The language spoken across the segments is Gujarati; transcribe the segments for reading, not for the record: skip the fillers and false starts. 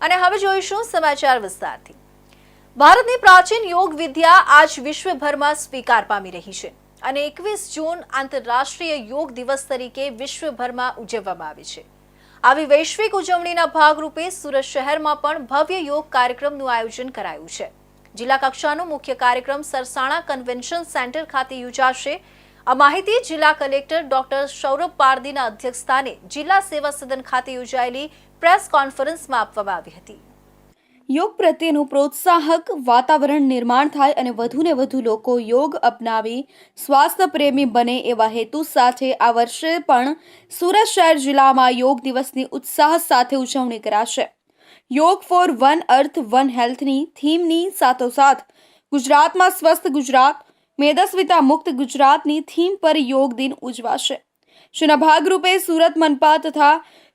અને હવે જોઈશું સમાચાર વિસ્તારથી। ભારતની પ્રાચીન યોગ વિદ્યા આજ વિશ્વભરમાં સ્વીકાર પામી રહી છે અને 21 જૂન આંતરરાષ્ટ્રીય યોગ દિવસ તરીકે વિશ્વભરમાં ઉજવવામાં આવે છે। આવી વૈશ્વિક ઉજવણીના ભાગરૂપે સુરત શહેરમાં પણ ભવ્ય યોગ કાર્યક્રમનું આયોજન કરાયું છે। જિલ્લા કક્ષાનો મુખ્ય કાર્યક્રમ સરસાણા કન્વેન્શન સેન્ટર ખાતે યોજાશે। આ માહિતી જિલ્લા કલેક્ટર ડોક્ટર સૌરભ પારધીના અધ્યક્ષસ્થાને જિલ્લા સેવા સદન ખાતે યોજાયેલી પ્રેસ કોન્ફરન્સમાં આપવામાં આવી હતી। યોગ પ્રત્યેનું પ્રોત્સાહક વાતાવરણ નિર્માણ થાય અને વધુને વધુ લોકો યોગ અપનાવી સ્વાસ્થ્ય પ્રેમી બને એવા હેતુ સાથે આ વર્ષે પણ સુરત શહેર જિલ્લામાં યોગ દિવસની ઉત્સાહ સાથે ઉજવણી કરાશે। યોગ ફોર વન અર્થ વન હેલ્થની થીમની સાથોસાથ ગુજરાતમાં સ્વસ્થ ગુજરાત મેદસ્વીતા મુક્ત ગુજરાતની થીમ પર યોગ દિન ઉજવાશે। જેના ભાગરૂપે સુરત મનપા તથા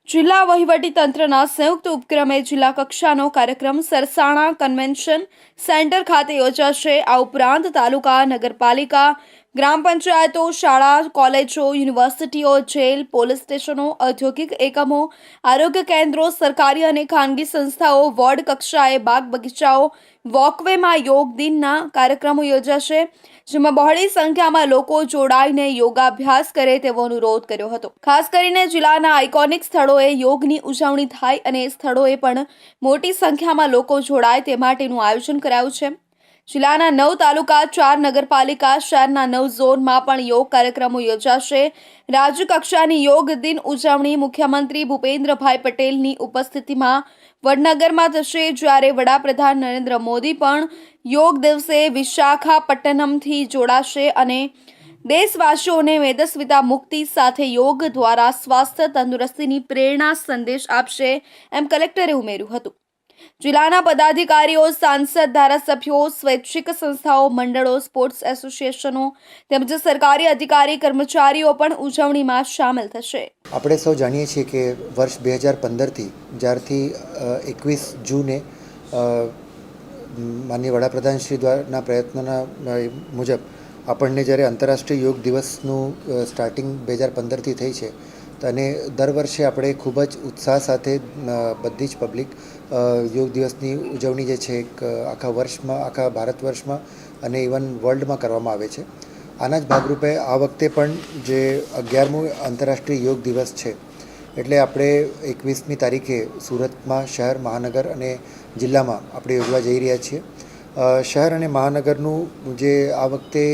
જિલ્લા વહીવટી તંત્રના સંયુક્ત ઉપક્રમે જિલ્લા કક્ષાનો કાર્યક્રમ સરસાણા કન્વેન્શન સેન્ટર ખાતે યોજાશે। આ ઉપરાંત તાલુકા નગરપાલિકા ગ્રામ પંચાયતો શાળા કોલેજો યુનિવર્સિટીઓ જેલ પોલીસ સ્ટેશનો ઔદ્યોગિક એકમો આરોગ્ય કેન્દ્રો સરકારી અને ખાનગી સંસ્થાઓ વોર્ડ કક્ષાએ બાગ બગીચાઓ વોકવેમાં યોગ દિનના કાર્યક્રમો યોજાશે। જેમાં બહોળી સંખ્યામાં લોકો જોડાઈને યોગાભ્યાસ કરે તેવો અનુરોધ કર્યો હતો। ખાસ કરીને જિલ્લાના આઇકોનિક સ્થળોએ યોગની ઉજવણી થાય અને એ સ્થળોએ પણ મોટી સંખ્યામાં લોકો જોડાય તે માટેનું આયોજન કરાયું છે। જિલ્લાના 9 તાલુકા 4 નગરપાલિકા શહેરના 9 ઝોનમાં પણ યોગ કાર્યક્રમો યોજાશે। રાજ્ય કક્ષાની યોગ દિન ઉજવણી મુખ્યમંત્રી ભૂપેન્દ્રભાઈ પટેલની ઉપસ્થિતિમાં વડનગરમાં થશે, જ્યારે વડાપ્રધાન નરેન્દ્ર મોદી પણ યોગ દિવસે વિશાખાપટ્ટનમથી જોડાશે અને દેશવાસીઓને મેદસ્વીતા મુક્તિ સાથે યોગ દ્વારા સ્વાસ્થ્ય તંદુરસ્તીની પ્રેરણા સંદેશ આપશે, એમ કલેક્ટરે ઉમેર્યું હતું। જિલ્લાના પદાધિકારીઓ સાંસદ ધારાસભ્યો સ્વૈચ્છિક સંસ્થાઓ મંડળો સ્પોર્ટ્સ એસોસિએશનો તેમજ સરકારી અધિકારી કર્મચારીઓ પણ ઉજવણીમાં સામેલ થશે। આપણે સૌ જાણીએ છીએ કે વર્ષ 2015થી જ્યારથી 21 જૂને માનનીય વડાપ્રધાનશ્રી દ્વારાના પ્રયત્નોના મુજબ આપણને જ્યારે આંતરરાષ્ટ્રીય યોગ દિવસનું સ્ટાર્ટિંગ 2015થી થઈ છે અને દર વર્ષે આપણે ખૂબ જ ઉત્સાહ સાથે બધી જ પબ્લિક યોગ દિવસની ઉજવણી જે છે એક આખા વર્ષમાં આખા ભારત વર્ષમાં અને ઇવન વર્લ્ડમાં કરવામાં આવે છે। આના જ ભાગરૂપે આ વખતે પણ જે 11મો આંતરરાષ્ટ્રીય યોગ દિવસ છે એટલે આપણે 21મી તારીખે સુરતમાં શહેર મહાનગર અને જિલ્લામાં આપણે યોજવા જઈ રહ્યા છીએ। શહેર અને મહાનગરનું જે આ વખતે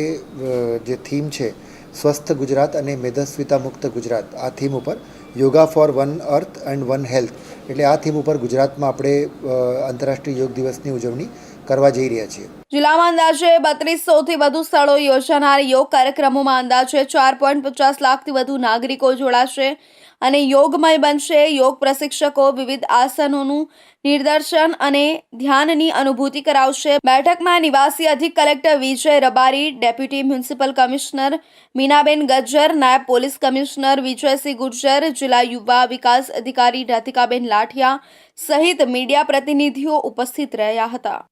જે થીમ છે સ્વસ્થ ગુજરાત અને મેદસ્વીતા મુક્ત ગુજરાત, આ થીમ ઉપર yoga for one earth and one health એટલે આ થીમ ઉપર ગુજરાતમાં આપણે આંતરરાષ્ટ્રીય યોગ દિવસની ઉજવણી કરવા જઈ રહ્યા છીએ। જિલ્લામાં અંદાજે 3200થી વધુ સ્થળોએ યોજાનાર યોગ કાર્યક્રમોમાં અંદાજે 4.50 લાખથી વધુ નાગરિકો જોડાશે અને યોગમય બનશે। યોગ પ્રશિક્ષકો વિવિધ આસનોનું નિદર્શન અને ધ્યાનની અનુભૂતિ કરાવશે। બેઠકમાં નિવાસી અધિક collector Vijay Rabari, deputy municipal commissioner Meenaben Gajjar, નાયબ પોલીસ કમિશનર વિજયસિંહ ગુર્જર, જિલ્લા યુવા વિકાસ અધિકારી રાધિકાબેન લાઠિયા સહિત મીડિયા પ્રતિનિધિઓ ઉપસ્થિત રહ્યા હતા।